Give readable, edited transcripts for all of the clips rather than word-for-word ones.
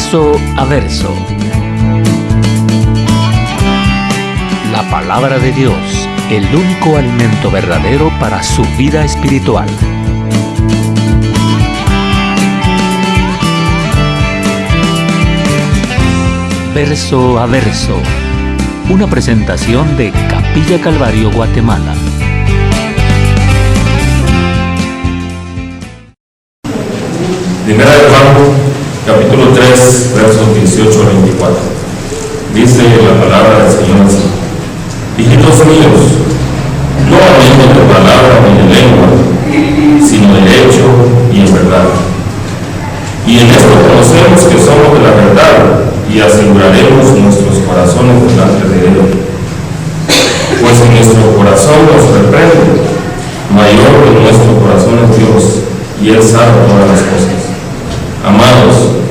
Verso a verso. La palabra de Dios, el único alimento verdadero para su vida espiritual. Verso a verso. Una presentación de Capilla Calvario, Guatemala. Primera de Juan, capítulo 3, versos 18 al 24. Dice la palabra del Señor así: hijitos míos, no hablemos de palabra ni de lengua, sino de hecho y en verdad. Y en esto conocemos que somos de la verdad y aseguraremos nuestros corazones delante de Él. Pues en nuestro corazón nos reprende, mayor que nuestro corazón es Dios, y Él sabe todas las cosas. Amados,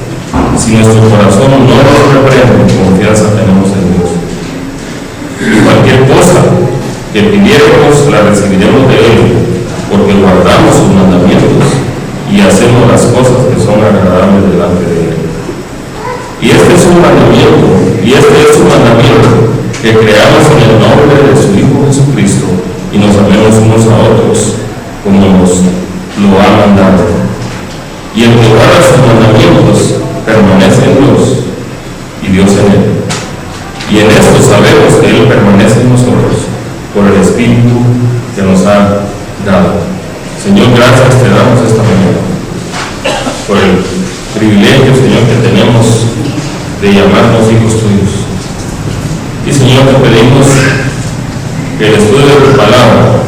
si nuestro corazón no nos reprende, confianza tenemos en Dios. Y cualquier cosa que pidiéramos la recibiremos de Él, porque guardamos sus mandamientos y hacemos las cosas que son agradables delante de Él. Y este es un mandamiento, que creamos en el nombre de su Hijo Jesucristo y nos amemos unos a otros como nos lo ha mandado. Y el que guarda sus mandamientos permanece en Dios y Dios en él. Y en esto sabemos que Él permanece en nosotros por el Espíritu que nos ha dado. Señor, gracias te damos esta mañana por el privilegio, Señor, que tenemos de llamarnos hijos tuyos. Y Señor, te pedimos que el estudio de tu palabra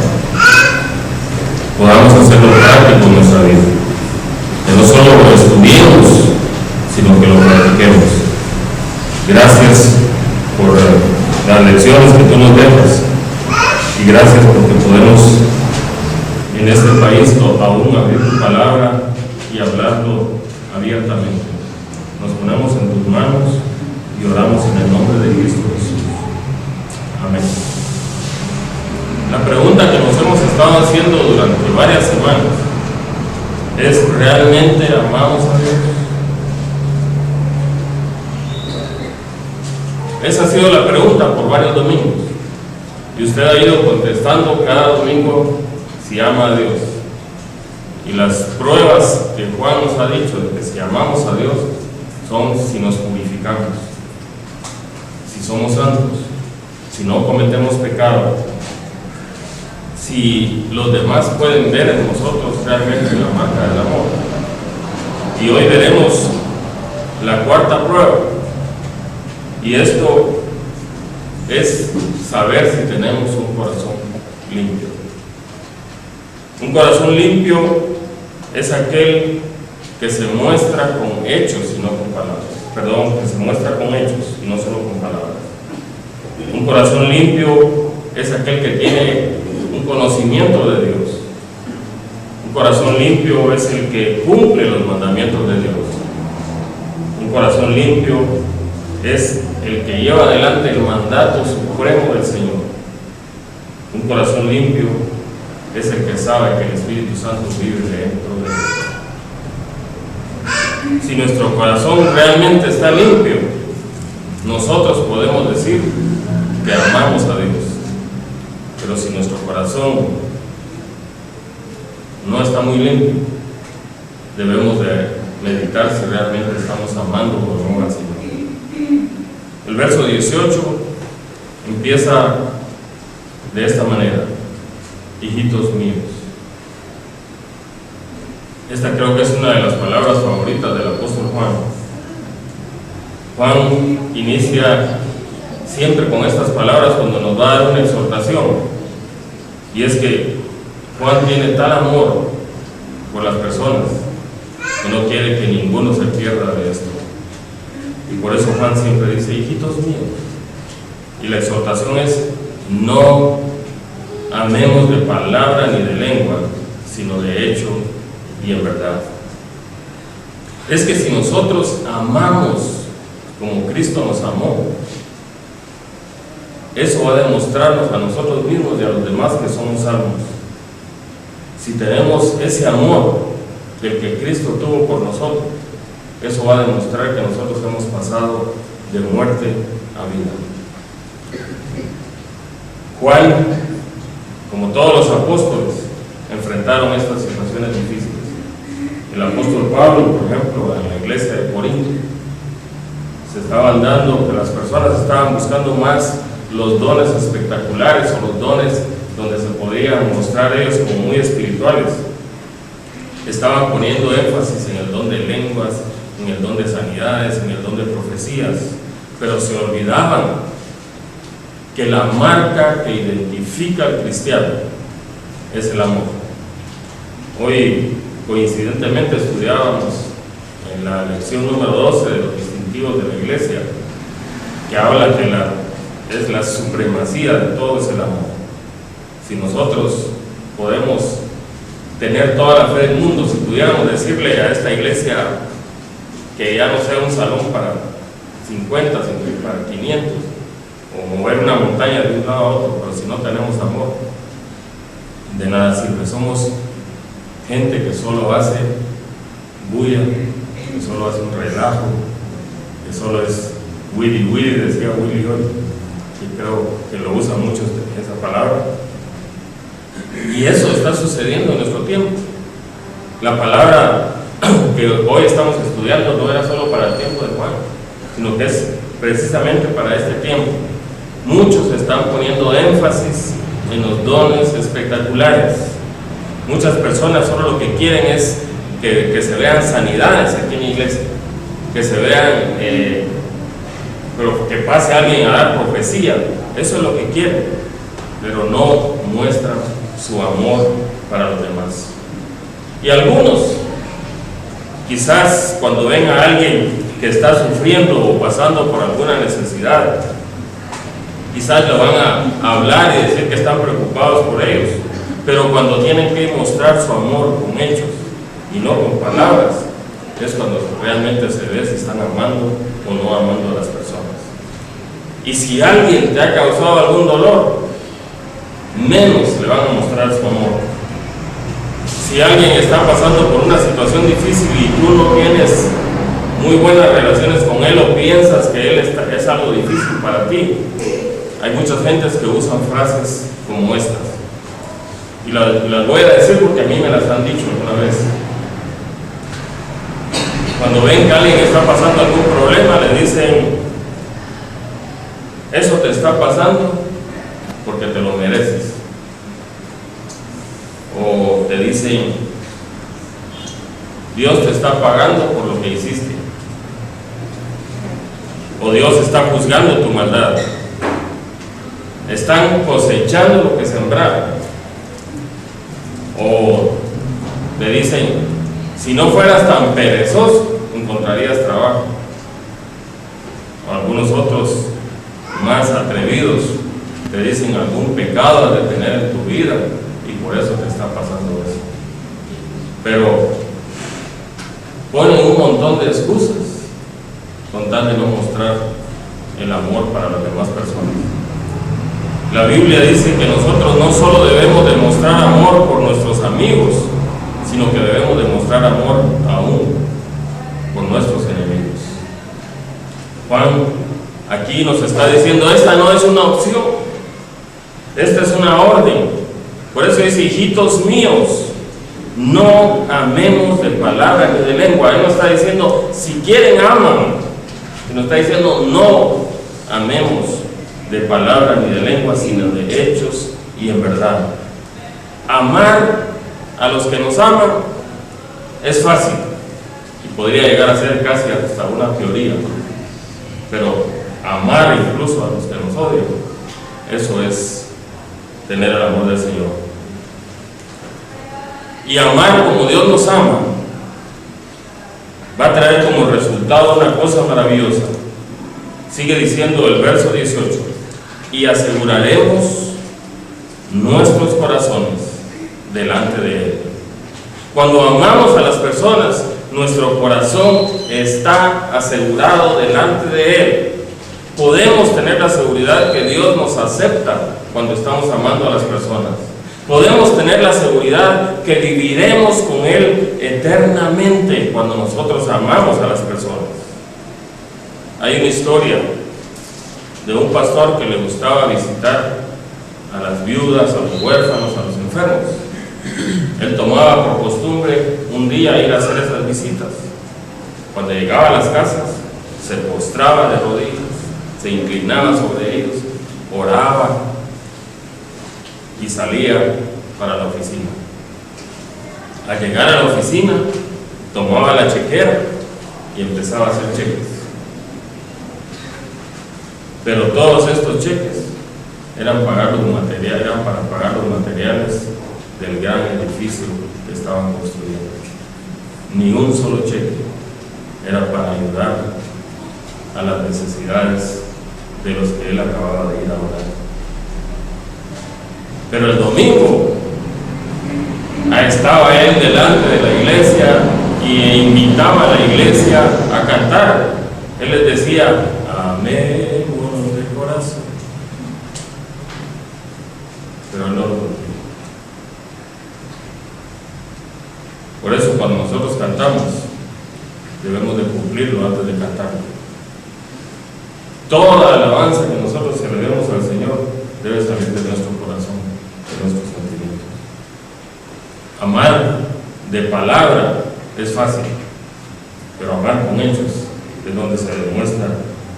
podamos hacerlo práctico en nuestra vida. Que no solo lo estudiemos, sino que lo practiquemos. Gracias por las lecciones que tú nos dejas. Y gracias porque podemos en este país aún abrir tu palabra y hablarlo abiertamente. Nos ponemos en tus manos y oramos en el nombre de Cristo Jesús. Amén. La pregunta que nos hemos estado haciendo durante varias semanas es: ¿realmente amamos a Dios? Esa ha sido la pregunta por varios domingos. Y usted ha ido contestando cada domingo si ama a Dios. Y las pruebas que Juan nos ha dicho de que si amamos a Dios son si nos purificamos, si somos santos, si no cometemos pecado, si los demás pueden ver en nosotros realmente la marca del amor. Y hoy veremos la cuarta prueba, y esto es saber si tenemos un corazón limpio. Un corazón limpio es aquel que se muestra con hechos y no con palabras. Perdón, que se muestra con hechos y no solo con palabras. Un corazón limpio es aquel que tiene un conocimiento de Dios. Un corazón limpio es el que cumple los mandamientos de Dios. Un corazón limpio es el que lleva adelante el mandato supremo del Señor. Un corazón limpio es el que sabe que el Espíritu Santo vive dentro de él. Si nuestro corazón realmente está limpio, nosotros podemos decir que amamos a Dios. Pero si nuestro corazón no está muy limpio, debemos de meditar si realmente estamos amando o no al Señor. El verso 18 empieza de esta manera: hijitos míos. Esta creo que es una de las palabras favoritas del apóstol Juan. Juan inicia siempre con estas palabras cuando nos va a dar una exhortación, y es que Juan tiene tal amor por las personas que no quiere que ninguno se pierda de esto, y por eso Juan siempre dice: hijitos míos. Y la exhortación es: no amemos de palabra ni de lengua, sino de hecho y en verdad. Es que si nosotros amamos como Cristo nos amó, eso va a demostrarnos a nosotros mismos y a los demás que somos salvos. Si tenemos ese amor del que Cristo tuvo por nosotros, eso va a demostrar que nosotros hemos pasado de muerte a vida. Juan, como todos los apóstoles, enfrentaron estas situaciones difíciles. El apóstol Pablo, por ejemplo, en la iglesia de Corinto, se estaban dando que las personas estaban buscando más los dones espectaculares o los dones donde se podían mostrar ellos como muy espirituales. Estaban poniendo énfasis en el don de lenguas, en el don de sanidades, en el don de profecías, pero se olvidaban que la marca que identifica al cristiano es el amor. Hoy, coincidentemente, estudiábamos en la lección número 12 de los distintivos de la iglesia, que habla que es la supremacía de todo es el amor. Si nosotros podemos tener toda la fe del mundo, si pudiéramos decirle a esta iglesia que ya no sea un salón para 50, sino para 500, o mover una montaña de un lado a otro, pero si no tenemos amor, de nada sirve. Somos gente que solo hace bulla, que solo hace un relajo, que solo es willy willy, decía Willy hoy, y creo que lo usan mucho esa palabra. Y eso está sucediendo en nuestro tiempo. La palabra que hoy estamos estudiando no era solo para el tiempo de Juan, sino que es precisamente para este tiempo. Muchos están poniendo énfasis en los dones espectaculares. Muchas personas solo lo que quieren es que se vean sanidades aquí en la iglesia, que se vean, pero que pase alguien a dar profecía. Eso es lo que quieren, pero no muestran su amor para los demás. Y algunos, quizás cuando ven a alguien que está sufriendo o pasando por alguna necesidad, quizás le van a hablar y decir que están preocupados por ellos, pero cuando tienen que mostrar su amor con hechos y no con palabras, es cuando realmente se ve si están amando o no amando a las personas. Y si alguien te ha causado algún dolor, menos le van a mostrar su amor. Si alguien está pasando por una situación difícil y tú no tienes muy buenas relaciones con él o piensas que él es algo difícil para ti, hay muchas gentes que usan frases como estas. Y las voy a decir porque a mí me las han dicho alguna vez. Cuando ven que alguien está pasando algún problema, le dicen: eso te está pasando porque te lo mereces. O te dicen: Dios te está pagando por lo que hiciste. O Dios está juzgando tu maldad. Están cosechando lo que sembraron. O te dicen: si no fueras tan perezoso, encontrarías trabajo. O algunos otros más atrevidos te dicen algún pecado de tener en tu vida y por eso te está pasando eso. Pero ponen un montón de excusas con tal de no mostrar el amor para las demás personas. La Biblia dice que nosotros no solo debemos demostrar amor por nuestros amigos, sino que debemos demostrar amor aún por nuestros enemigos. Juan aquí nos está diciendo: esta no es una opción, esta es una orden. Por eso dice: hijitos míos, no amemos de palabra ni de lengua. Él no está diciendo si quieren aman, sino está diciendo no amemos de palabra ni de lengua, sino de hechos y en verdad. Amar a los que nos aman es fácil y podría llegar a ser casi hasta una teoría, pero amar incluso a los que nos odian, eso es tener el amor del Señor. Y amar como Dios nos ama va a traer como resultado una cosa maravillosa. Sigue diciendo el verso 18: y aseguraremos nuestros corazones delante de Él. Cuando amamos a las personas, nuestro corazón está asegurado delante de Él. Podemos tener la seguridad que Dios nos acepta cuando estamos amando a las personas. Podemos tener la seguridad que viviremos con Él eternamente cuando nosotros amamos a las personas. Hay una historia de un pastor que le gustaba visitar a las viudas, a los huérfanos, a los enfermos. Él tomaba por costumbre un día ir a hacer esas visitas. Cuando llegaba a las casas, se postraba de rodillas, se inclinaba sobre ellos, oraba y salía para la oficina. Al llegar a la oficina, tomaba la chequera y empezaba a hacer cheques. Pero todos estos cheques eran para pagar los materiales del gran edificio que estaban construyendo. Ni un solo cheque era para ayudar a las necesidades de los que él acababa de ir a orar. Pero el domingo estaba él delante de la iglesia y invitaba a la iglesia a cantar. Él les decía: amemos de corazón. Pero él no lo cumplía. Por eso cuando nosotros cantamos, debemos de cumplirlo antes de cantarlo. Toda alabanza que nosotros elevemos al Señor debe salir de nuestro corazón, de nuestros sentimientos. Amar de palabra es fácil, pero amar con hechos es donde se demuestra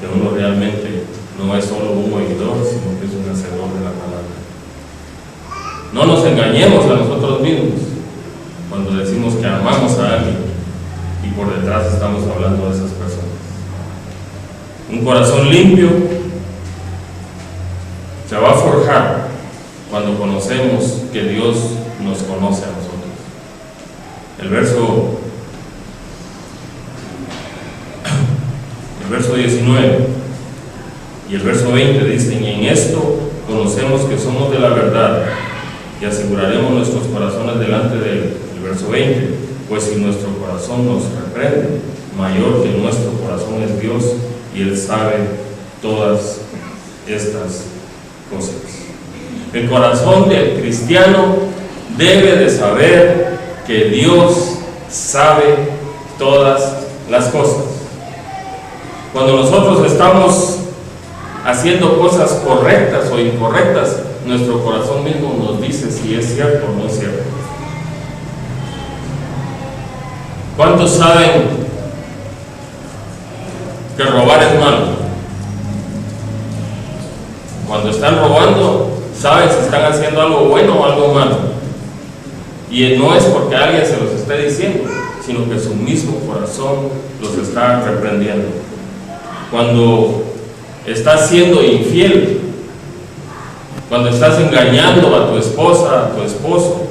que uno realmente no es solo un oidor, sino que es un hacedor de la palabra. No nos engañemos a nosotros mismos cuando decimos que amamos a alguien y por detrás estamos hablando de esas personas. Un corazón limpio se va a forjar cuando conocemos que Dios nos conoce a nosotros. El verso 19 y el verso 20 dicen: y en esto conocemos que somos de la verdad y aseguraremos nuestros corazones delante de Él. El verso 20: pues si nuestro corazón nos reprende, mayor que nuestro corazón es Dios, y Él sabe todas estas cosas. El corazón del cristiano debe de saber que Dios sabe todas las cosas. Cuando nosotros estamos haciendo cosas correctas o incorrectas, nuestro corazón mismo nos dice si es cierto o no es cierto. ¿Cuántos saben que robar es malo? Cuando están robando, saben si están haciendo algo bueno o algo malo. Y no es porque alguien se los esté diciendo, sino que su mismo corazón los está reprendiendo. Cuando estás siendo infiel, cuando estás engañando a tu esposa, a tu esposo,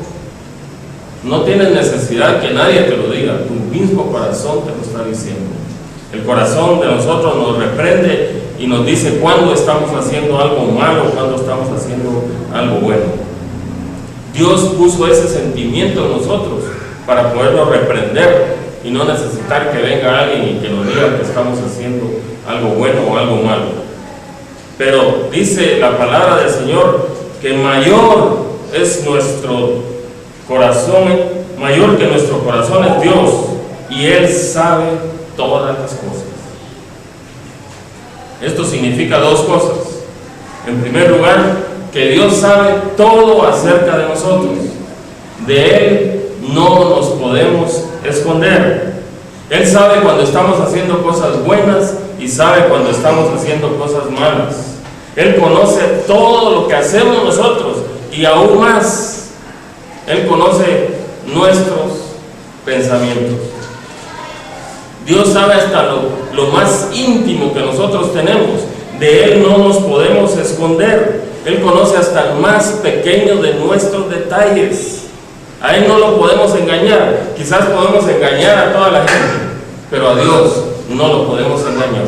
no tienes necesidad que nadie te lo diga, tu mismo corazón te lo está diciendo. El corazón de nosotros nos reprende y nos dice cuándo estamos haciendo algo malo, cuándo estamos haciendo algo bueno. Dios puso ese sentimiento en nosotros para poderlo reprender y no necesitar que venga alguien y que nos diga que estamos haciendo algo bueno o algo malo. Pero dice la palabra del Señor que mayor es nuestro corazón, mayor que nuestro corazón es Dios, y Él sabe todas las cosas. Esto significa dos cosas. En primer lugar, que Dios sabe todo acerca de nosotros. De Él no nos podemos esconder. Él sabe cuando estamos haciendo cosas buenas y sabe cuando estamos haciendo cosas malas. Él conoce todo lo que hacemos nosotros y aún más, Él conoce nuestros pensamientos. Dios sabe hasta lo más íntimo que nosotros tenemos. De Él no nos podemos esconder. Él conoce hasta el más pequeño de nuestros detalles. A Él no lo podemos engañar. Quizás podemos engañar a toda la gente, pero a Dios no lo podemos engañar.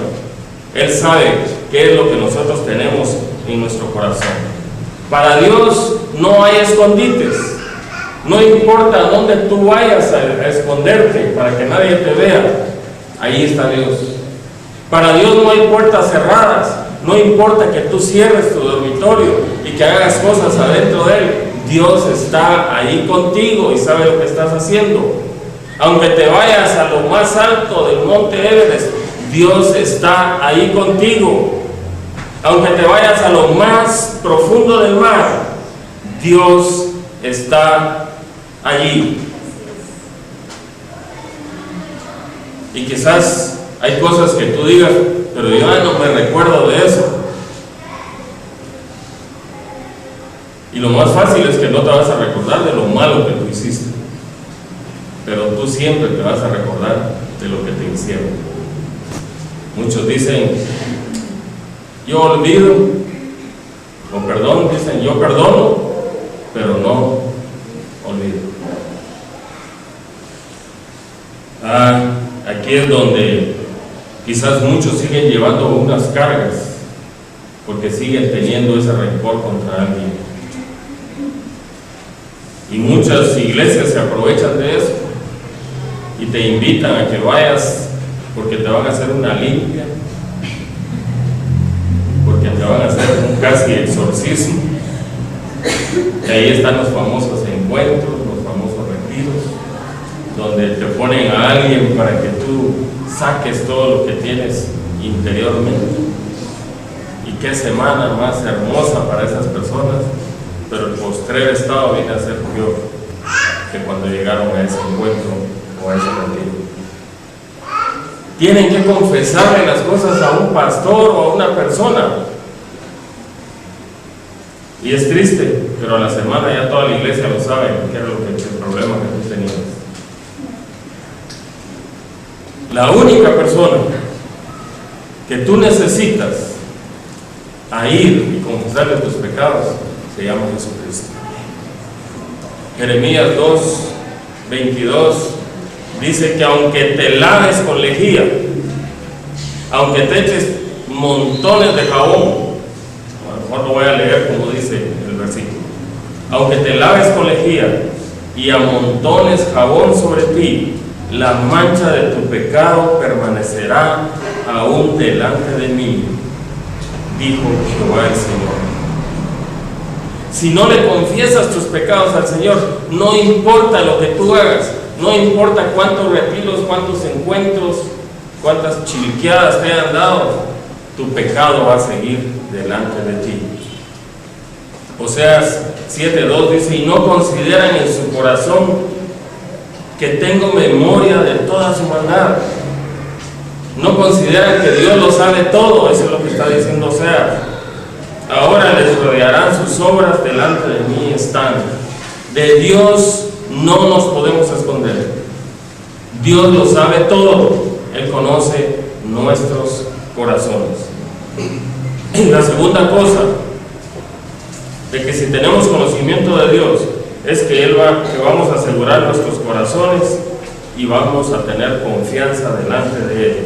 Él sabe qué es lo que nosotros tenemos en nuestro corazón. Para Dios no hay escondites. No importa dónde tú vayas a esconderte para que nadie te vea, ahí está Dios. Para Dios no hay puertas cerradas. No importa que tú cierres tu dormitorio y que hagas cosas adentro de Él, Dios está ahí contigo y sabe lo que estás haciendo. Aunque te vayas a lo más alto del monte Everest, Dios está ahí contigo. Aunque te vayas a lo más profundo del mar, Dios está allí. Y quizás hay cosas que tú digas, pero yo ya no me recuerdo de eso. Y lo más fácil es que no te vas a recordar de lo malo que tú hiciste, pero tú siempre te vas a recordar de lo que te hicieron. Muchos dicen, yo olvido, o perdón, dicen, yo perdono, pero no olvido. Aquí es donde quizás muchos siguen llevando unas cargas, porque siguen teniendo ese rencor contra alguien. Y muchas iglesias se aprovechan de eso y te invitan a que vayas porque te van a hacer una limpia, porque te van a hacer un casi exorcismo. Y ahí están los famosos encuentros, los famosos retiros, donde te ponen a alguien para que tú saques todo lo que tienes interiormente. Y qué semana más hermosa para esas personas, pero el postrer estado viene a ser peor que cuando llegaron a ese encuentro o a ese retiro. Tienen que confesarle las cosas a un pastor o a una persona. Y es triste, pero a la semana ya toda la iglesia lo sabe, que era el problema que tú tenías. La única persona que tú necesitas a ir y confesarle tus pecados se llama Jesucristo. Jeremías 2:22 dice que aunque te laves con lejía, aunque te eches montones de jabón, a lo mejor lo voy a leer como dice el versículo, aunque te laves con lejía y amontones jabón sobre ti, la mancha de tu pecado permanecerá aún delante de mí, dijo Jehová el Señor. Si no le confiesas tus pecados al Señor, no importa lo que tú hagas, no importa cuántos retiros, cuántos encuentros, cuántas chiliqueadas te hayan dado, tu pecado va a seguir delante de ti. Oseas 7:2 dice, y no consideran en su corazón que tengo memoria de toda su maldad. No consideran que Dios lo sabe todo, eso es lo que está diciendo Oseas. Ahora les rodearán sus obras, delante de mí están. De Dios no nos podemos esconder. Dios lo sabe todo. Él conoce nuestros corazones. Y la segunda cosa, de que si tenemos conocimiento de Dios, es que vamos a asegurar nuestros corazones y vamos a tener confianza delante de Él.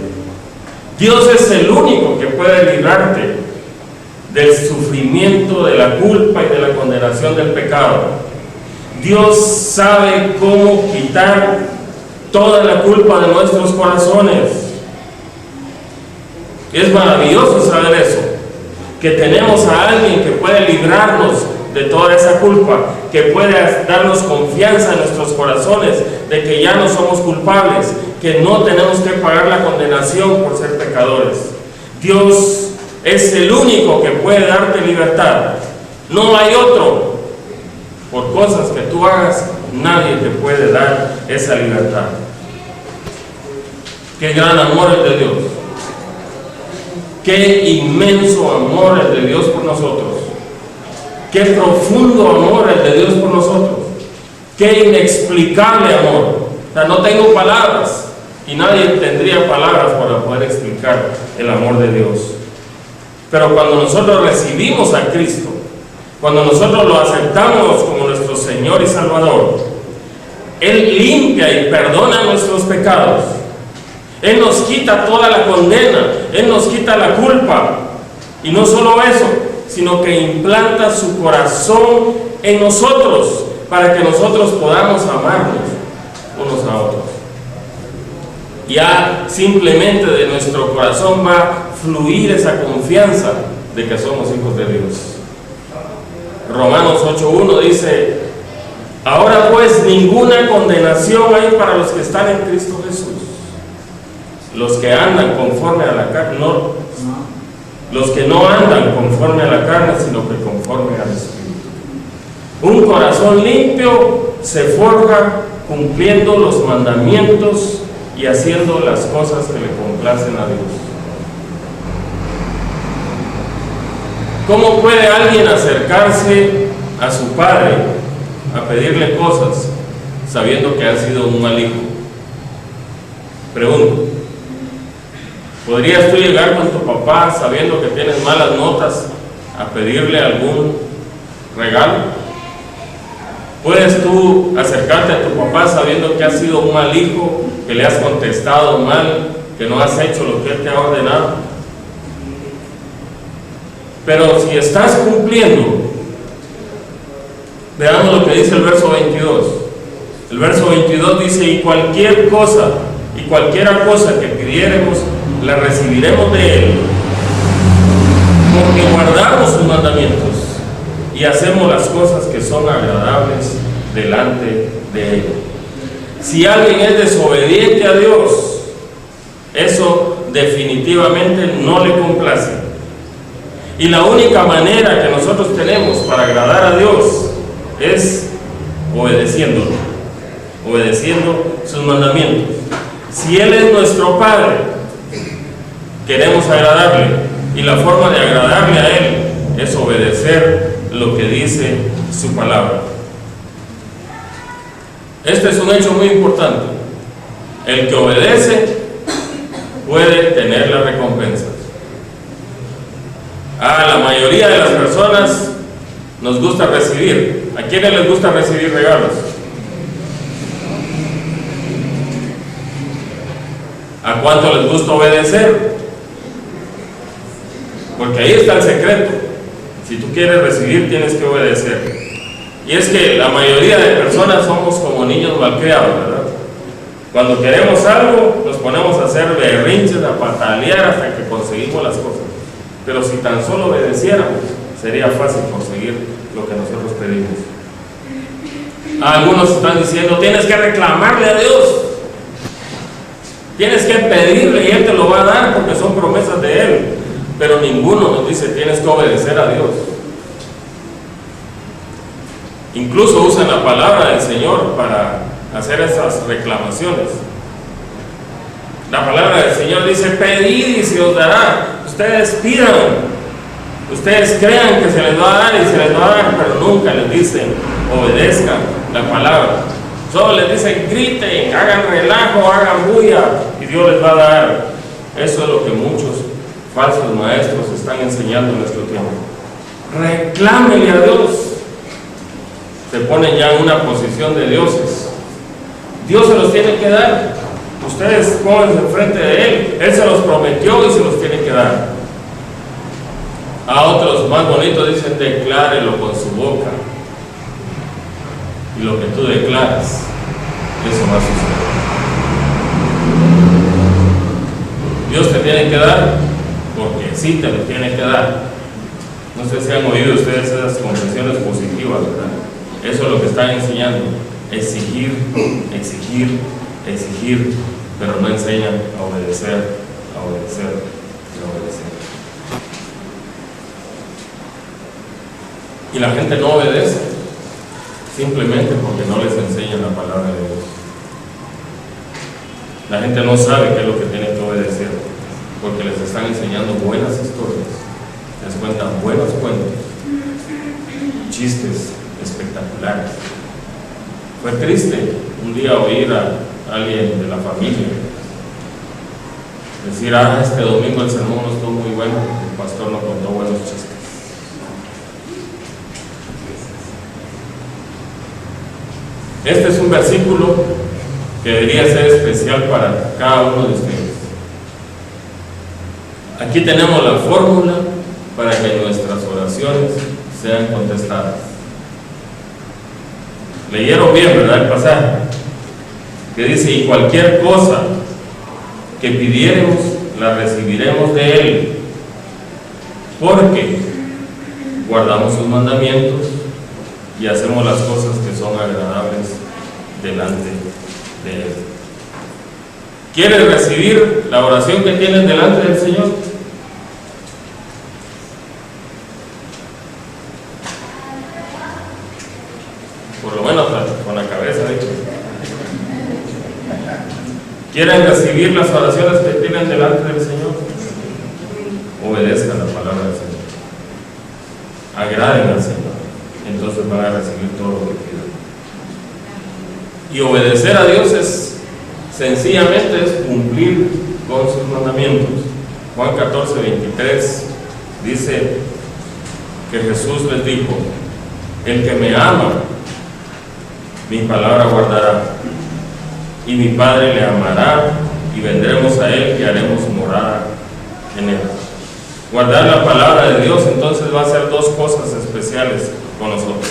Dios es el único que puede librarte del sufrimiento, de la culpa y de la condenación del pecado. Dios sabe cómo quitar toda la culpa de nuestros corazones. Es maravilloso saber eso, que tenemos a alguien que puede librarnos de toda esa culpa, que puede darnos confianza en nuestros corazones de que ya no somos culpables, que no tenemos que pagar la condenación por ser pecadores. Dios es el único que puede darte libertad. No hay otro. Por cosas que tú hagas, nadie te puede dar esa libertad. Qué gran amor es de Dios. Qué inmenso amor es de Dios por nosotros. Qué profundo amor es de Dios por nosotros. Qué inexplicable amor. O sea, no tengo palabras y nadie tendría palabras para poder explicar el amor de Dios. Pero cuando nosotros recibimos a Cristo, cuando nosotros lo aceptamos como nuestro Señor y Salvador, Él limpia y perdona nuestros pecados. Él nos quita toda la condena, Él nos quita la culpa. Y no solo eso, sino que implanta su corazón en nosotros para que nosotros podamos amarnos unos a otros. Ya simplemente de nuestro corazón va a fluir esa confianza de que somos hijos de Dios. Romanos 8:1 dice: ahora pues ninguna condenación hay para los que están en Cristo Jesús, los que andan conforme a la carne, los que no andan conforme a la carne, sino que conforme al Espíritu. Un corazón limpio se forja cumpliendo los mandamientos y haciendo las cosas que le complacen a Dios. ¿Cómo puede alguien acercarse a su padre a pedirle cosas sabiendo que ha sido un mal hijo? Pregunto. ¿Podrías tú llegar con tu papá sabiendo que tienes malas notas a pedirle algún regalo? ¿Puedes tú acercarte a tu papá sabiendo que has sido un mal hijo, que le has contestado mal, que no has hecho lo que él te ha ordenado? Pero si estás cumpliendo, veamos lo que dice el verso 22. El verso 22 dice: y cualquiera cosa que pidiéremos, la recibiremos de Él, porque guardamos sus mandamientos y hacemos las cosas que son agradables delante de Él. Si alguien es desobediente a Dios, eso definitivamente no le complace. Y la única manera que nosotros tenemos para agradar a Dios es obedeciendo sus mandamientos. Si Él es nuestro Padre, queremos agradarle, y la forma de agradarle a Él es obedecer lo que dice su palabra. Este es un hecho muy importante. El que obedece puede tener la recompensa. A la mayoría de las personas nos gusta recibir. ¿A quiénes les gusta recibir regalos? ¿A cuánto les gusta obedecer? Porque ahí está el secreto. Si tú quieres recibir, tienes que obedecer. Y es que la mayoría de personas somos como niños malcriados, ¿verdad? Cuando queremos algo, nos ponemos a hacer berrinches, a patalear hasta que conseguimos las cosas. Pero si tan solo obedeciéramos, sería fácil conseguir lo que nosotros pedimos. Algunos están diciendo: tienes que reclamarle a Dios, tienes que pedirle y Él te lo va a dar porque son promesas de Él. Pero ninguno nos dice: tienes que obedecer a Dios. Incluso usan la palabra del Señor para hacer esas reclamaciones. La palabra del Señor dice: pedid y se os dará. Ustedes pidan, ustedes crean que se les va a dar y se les va a dar, pero nunca les dicen: obedezcan la palabra. Solo les dicen: griten, hagan relajo, hagan bulla, y Dios les va a dar. Eso es lo que muchos falsos maestros están enseñando en nuestro tiempo. Reclámenle a Dios. Se ponen ya en una posición de dioses. Dios se los tiene que dar. Ustedes pónganse enfrente de Él. Él se los prometió y se los tiene que dar. A otros más bonitos dicen: declárelo con su boca. Y lo que tú declaras, eso va a suceder. Dios te tiene que dar porque sí te lo tiene que dar. No sé si han oído ustedes esas confesiones positivas, ¿verdad? Eso es lo que están enseñando: exigir, exigir, exigir, pero no enseñan a obedecer, a obedecer y a obedecer. Y la gente no obedece simplemente porque no les enseñan la palabra de Dios. La gente no sabe qué es lo que tiene que obedecer porque les están enseñando buenas historias, les cuentan buenos cuentos, chistes espectaculares. Fue triste un día oír a alguien de la familia decir: este domingo el sermón no estuvo muy bueno porque el pastor no contó buenos chistes. Este es un versículo que debería ser especial para cada uno de ustedes. Aquí tenemos la fórmula para que nuestras oraciones sean contestadas. Leyeron bien, ¿verdad? El pasaje que dice: y cualquier cosa que pidiéremos, la recibiremos de Él, porque guardamos sus mandamientos y hacemos las cosas que son agradables delante de Él. ¿Quieres recibir la oración que tienes delante del Señor? Por lo menos con la cabeza, dicho. ¿Quieren recibir las oraciones que tienen delante del Señor? Obedezcan la palabra del Señor. Agraden al Señor. Entonces van a recibir todo lo que pidan. Y obedecer a Dios sencillamente es cumplir con sus mandamientos. Juan 14:23 dice que Jesús les dijo: el que me ama, mi palabra guardará, y mi Padre le amará, y vendremos a Él y haremos morada en Él. Guardar la palabra de Dios entonces va a hacer dos cosas especiales con nosotros.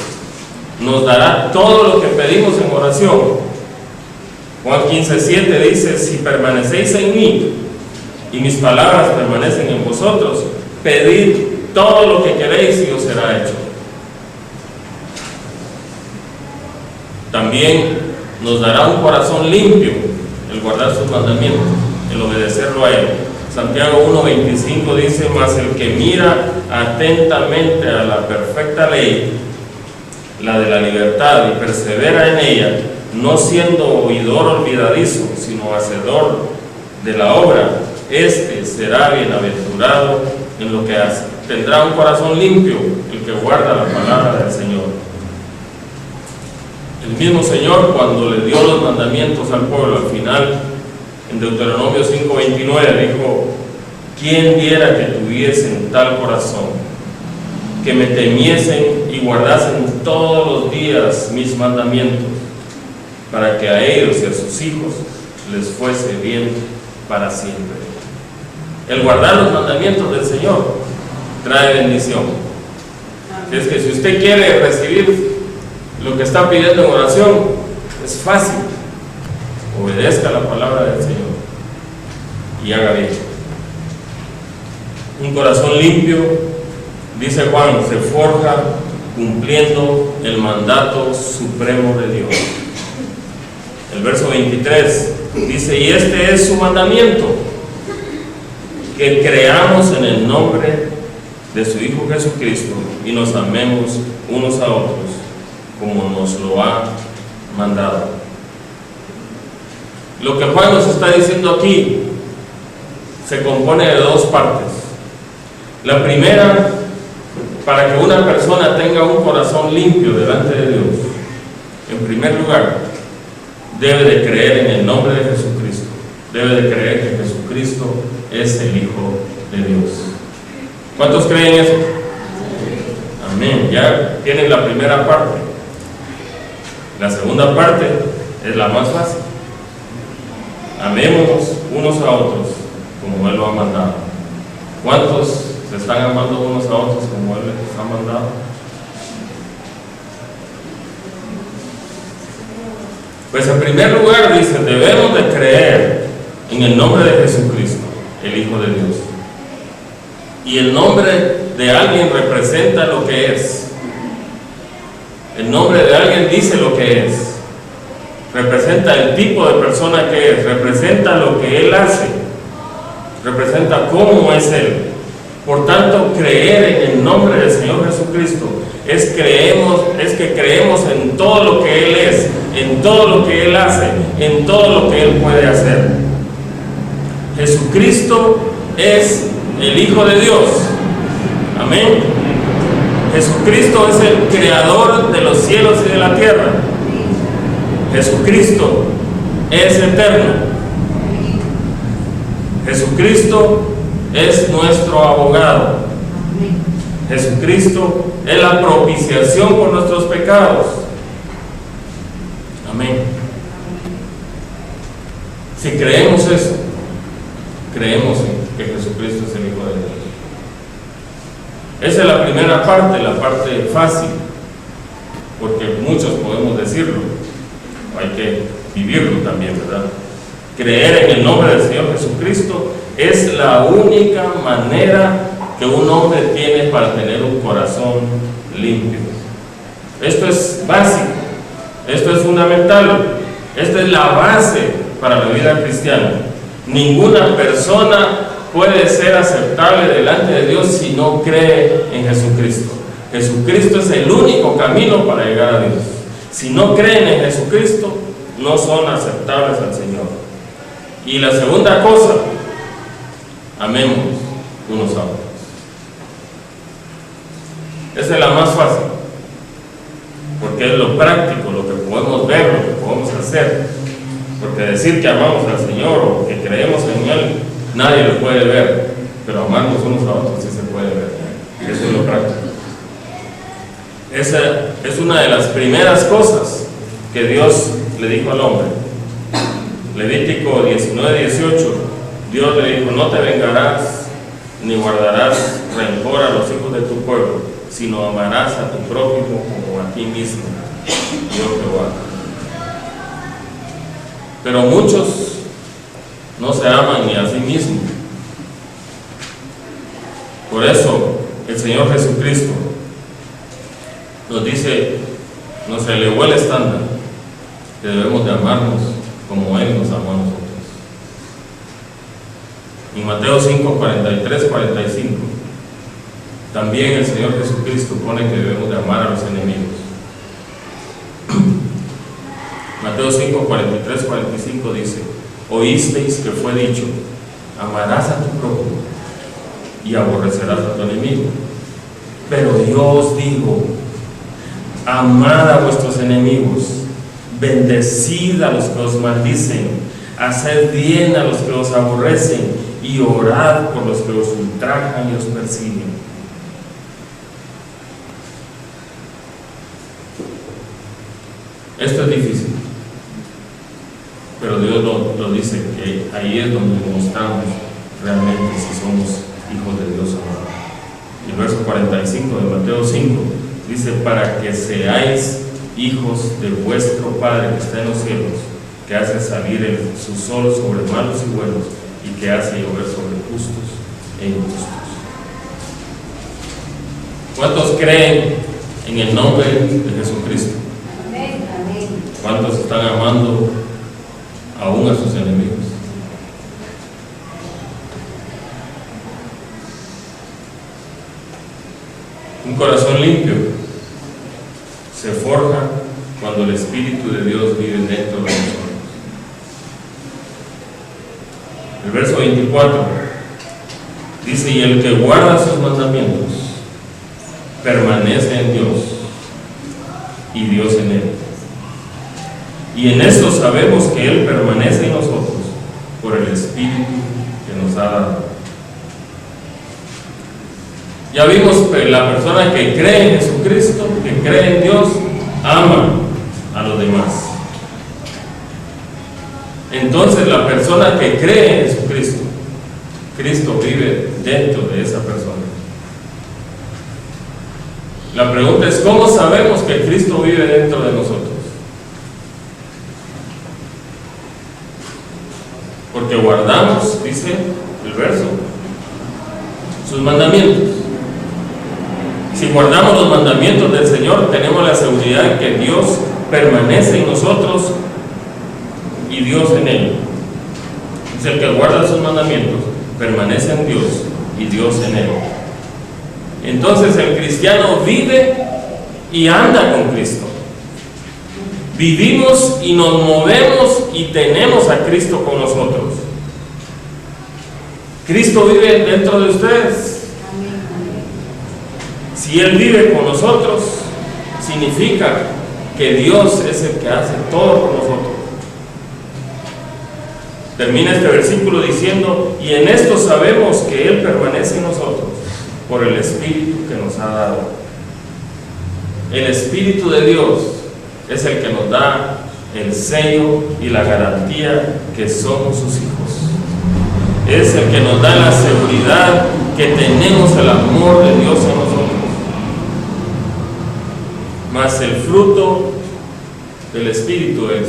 Nos dará todo lo que pedimos en oración. Juan 15:7 dice: si permanecéis en mí y mis palabras permanecen en vosotros, pedid todo lo que queréis y os será hecho. También nos dará un corazón limpio el guardar sus mandamientos, el obedecerlo a Él. Santiago 1:25 dice: mas el que mira atentamente a la perfecta ley, la de la libertad, y persevera en ella, no siendo oidor olvidadizo, sino hacedor de la obra, este será bienaventurado en lo que hace. Tendrá un corazón limpio el que guarda la palabra del Señor. El mismo Señor, cuando le dio los mandamientos al pueblo, al final, en Deuteronomio 5:29, dijo: ¿quién diera que tuviesen tal corazón, que me temiesen y guardasen todos los días mis mandamientos, para que a ellos y a sus hijos les fuese bien para siempre? El guardar los mandamientos del Señor trae bendición. Es que si usted quiere recibir lo que está pidiendo en oración, es fácil. Obedezca la palabra del Señor y haga bien. Un corazón limpio, dice Juan, se forja cumpliendo el mandato supremo de Dios. El verso 23 dice: y este es su mandamiento, que creamos en el nombre de su Hijo Jesucristo y nos amemos unos a otros como nos lo ha mandado. Lo que Juan nos está diciendo aquí se compone de dos partes. La primera, para que una persona tenga un corazón limpio delante de Dios, en primer lugar, debe de creer en el nombre de Jesucristo. Debe de creer que Jesucristo es el Hijo de Dios. ¿Cuántos creen eso? Amén. Ya tienen la primera parte. La segunda parte es la más fácil. Amémonos unos a otros como Él lo ha mandado. ¿Cuántos se están amando unos a otros como Él les ha mandado? Pues en primer lugar dice: debemos de creer en el nombre de Jesucristo, el Hijo de Dios. Y el nombre de alguien representa lo que es. El nombre de alguien dice lo que es. Representa el tipo de persona que es. Representa lo que Él hace. Representa cómo es Él. Por tanto, creer en el nombre del Señor Jesucristo es que creemos en todo lo que Él es, en todo lo que Él hace, en todo lo que Él puede hacer. Jesucristo es el Hijo de Dios. Amén. Jesucristo es el creador de los cielos y de la tierra. Jesucristo es eterno. Jesucristo es nuestro abogado. Jesucristo es la propiciación por nuestros pecados. Amén. Si creemos eso, creemos en que Jesucristo es el Hijo de Dios. Esa es la primera parte, la parte fácil, porque muchos podemos decirlo, hay que vivirlo también, ¿verdad? Creer en el nombre del Señor Jesucristo es la única manera que un hombre tiene para tener un corazón limpio. Esto es básico, esto es fundamental, esta es la base para la vida cristiana. Ninguna persona puede ser aceptable delante de Dios si no cree en Jesucristo. Jesucristo es el único camino para llegar a Dios. Si no creen en Jesucristo, no son aceptables al Señor. Y la segunda cosa, amemos unos a otros. Esa es la más fácil, porque es lo práctico, lo que podemos ver, lo que podemos hacer. Porque decir que amamos al Señor o que creemos en Él, nadie lo puede ver, pero amarnos unos a otros sí se puede ver. Eso es lo práctico. Esa es una de las primeras cosas que Dios le dijo al hombre. Levítico 19:18, Dios le dijo: no te vengarás ni guardarás rencor a los hijos de tu pueblo, sino amarás a tu prójimo como a ti mismo. Yo Jehová. Pero muchos no se aman ni a sí mismos. Por eso el Señor Jesucristo nos dice, nos elevó el estándar, que debemos de amarnos como Él nos amó a nosotros. En Mateo 5:43-45 también el Señor Jesucristo pone que debemos de amar a los enemigos. Mateo 5:43-45 dice: oísteis que fue dicho, amarás a tu prójimo y aborrecerás a tu enemigo. Pero yo os digo, amad a vuestros enemigos, bendecid a los que os maldicen, haced bien a los que os aborrecen y orad por los que os ultrajan y os persiguen. Esto es difícil, pero Dios lo dice, que ahí es donde demostramos realmente si somos hijos de Dios o no. El verso 45 de Mateo 5 dice: para que seáis hijos de vuestro Padre que está en los cielos, que hace salir su sol sobre malos y buenos, y que hace llover sobre justos e injustos. ¿Cuántos creen en el nombre de Jesucristo? ¿Cuántos están amando aún a sus enemigos? Un corazón limpio se forja cuando el Espíritu de Dios vive dentro de nosotros. El verso 24 dice: y el que guarda sus mandamientos permanece en Dios y Dios en él. Y en esto sabemos que Él permanece en nosotros por el Espíritu que nos ha dado. Ya vimos que la persona que cree en Jesucristo, que cree en Dios, ama a los demás. Entonces la persona que cree en Jesucristo, Cristo vive dentro de esa persona. La pregunta es: ¿cómo sabemos que Cristo vive dentro de nosotros? Porque guardamos, dice el verso, sus mandamientos. Si guardamos los mandamientos del Señor, tenemos la seguridad de que Dios permanece en nosotros y Dios en él. Dice: el que guarda sus mandamientos permanece en Dios y Dios en él. Entonces el cristiano vive y anda con Cristo. Vivimos y nos movemos y tenemos a Cristo con nosotros. Cristo vive dentro de ustedes. Si Él vive con nosotros, significa que Dios es el que hace todo por nosotros. Termina este versículo diciendo: y en esto sabemos que Él permanece en nosotros por el Espíritu que nos ha dado. El Espíritu de Dios es el que nos da el sello y la garantía que somos sus hijos. Es el que nos da la seguridad que tenemos el amor de Dios en nosotros. Mas el fruto del Espíritu es,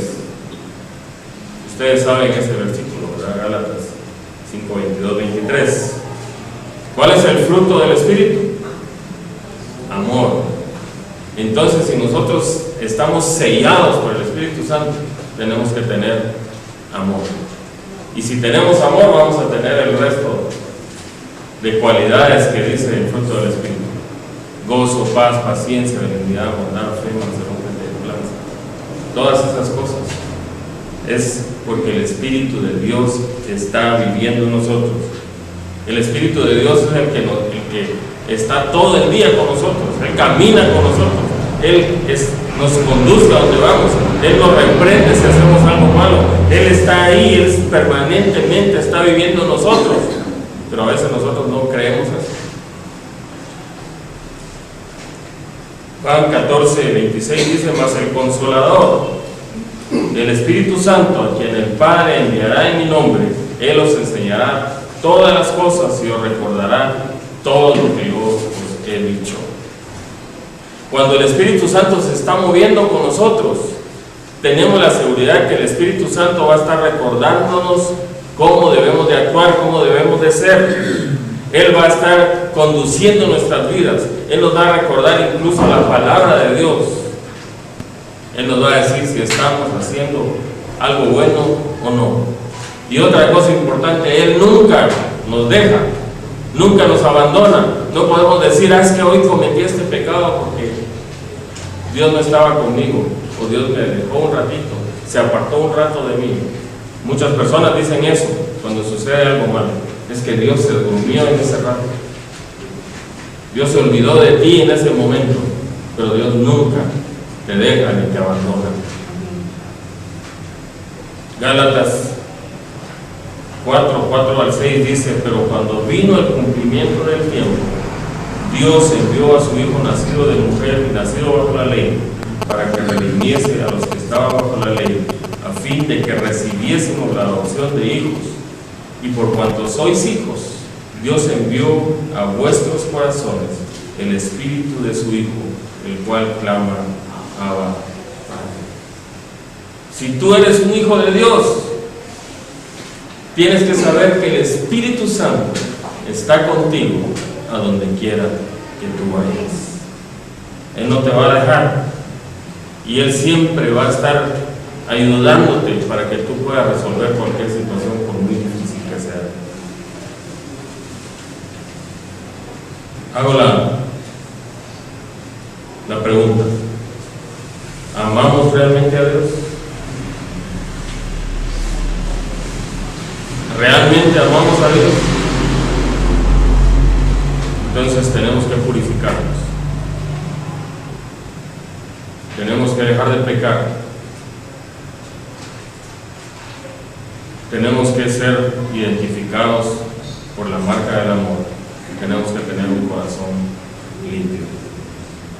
ustedes saben ese versículo, ¿verdad? Gálatas 5:22-23. ¿Cuál es el fruto del Espíritu? Amor. Entonces, si nosotros estamos sellados por el Espíritu Santo, tenemos que tener amor. Y si tenemos amor, vamos a tener el resto de cualidades que dice el fruto del Espíritu: gozo, paz, paciencia, benignidad, bondad, fe, mansedumbre, templanza. Todas esas cosas es porque el Espíritu de Dios está viviendo en nosotros. El Espíritu de Dios es el que está todo el día con nosotros. Él camina con nosotros. Él nos conduce a donde vamos. Él nos reprende si hacemos algo malo. Él está ahí, Él permanentemente está viviendo en nosotros. Pero a veces nosotros no creemos eso. Juan 14:26 dice: mas el Consolador, el Espíritu Santo, a quien el Padre enviará en mi nombre, Él os enseñará todas las cosas y os recordará todo lo que yo os he dicho. Cuando el Espíritu Santo se está moviendo con nosotros, tenemos la seguridad que el Espíritu Santo va a estar recordándonos cómo debemos de actuar, cómo debemos de ser. Él va a estar conduciendo nuestras vidas. Él nos va a recordar incluso la palabra de Dios. Él nos va a decir si estamos haciendo algo bueno o no. Y otra cosa importante, Él nunca nos deja, nunca nos abandona. No podemos decir: es que hoy cometí este pecado porque Dios no estaba conmigo, o Dios me dejó un ratito, se apartó un rato de mí. Muchas personas dicen eso cuando sucede algo malo: es que Dios se durmió en ese rato, Dios se olvidó de ti en ese momento. Pero Dios nunca te deja ni te abandona. Gálatas 4:4-6 dice: pero cuando vino el cumplimiento del tiempo, Dios envió a su Hijo nacido de mujer y nacido bajo la ley, para que redimiese a los que estaban bajo la ley, a fin de que recibiésemos la adopción de hijos. Y por cuanto sois hijos, Dios envió a vuestros corazones el Espíritu de su Hijo, el cual clama: Abba, Padre. Si tú eres un hijo de Dios, tienes que saber que el Espíritu Santo está contigo a donde quiera que tú vayas. Él no te va a dejar, y Él siempre va a estar ayudándote para que tú puedas resolver cualquier situación, por muy difícil que sea. Hago la pregunta: ¿amamos realmente a Dios? ¿Realmente amamos a Dios? Entonces tenemos que purificarnos. Tenemos que dejar de pecar. Tenemos que ser identificados por la marca del amor. Tenemos que tener un corazón limpio.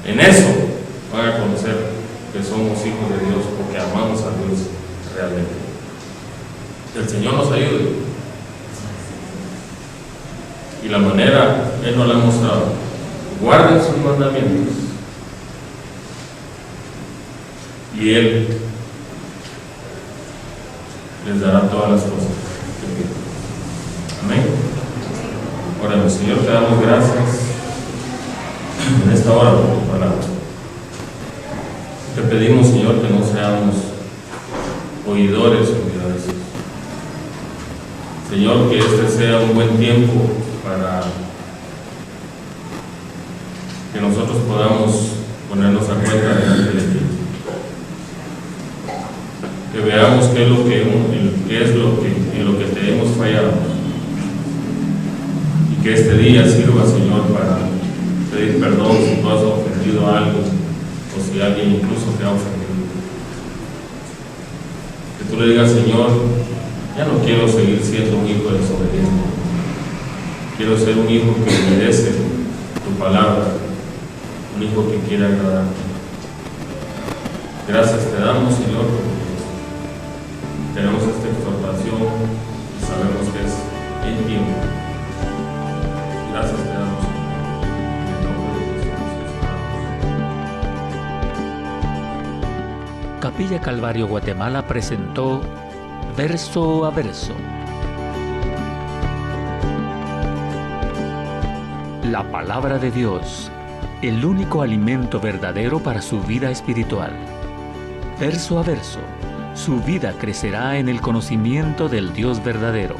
En eso van a conocer que somos hijos de Dios, porque amamos a Dios realmente. Que el Señor nos ayude. Y la manera, Él nos la ha mostrado: guarden sus mandamientos, y Él les dará todas las cosas que piden. Amén. Oremos. Señor, te damos gracias en esta hora por tu palabra. Te pedimos, Señor, que no seamos oidores olvidadizos. Señor, que este sea un buen tiempo para que nosotros podamos ponernos a cuenta delante de ti, que veamos qué es lo que en lo que te hemos fallado, y que este día sirva, Señor, para pedir perdón si tú has ofendido a algo, o si alguien incluso te ha ofendido. Que tú le digas: Señor, ya no quiero seguir siendo un hijo desobediente. Quiero ser un hijo que obedece tu palabra, un hijo que quiere agradarte. Gracias te damos, Señor, porque tenemos esta exhortación y sabemos que es en tiempo. Gracias te damos, Señor. En el nombre de Jesús. Capilla Calvario Guatemala presentó Verso a Verso. La palabra de Dios, el único alimento verdadero para su vida espiritual. Verso a verso, su vida crecerá en el conocimiento del Dios verdadero.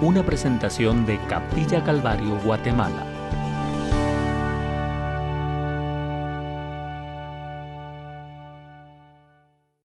Una presentación de Capilla Calvario, Guatemala.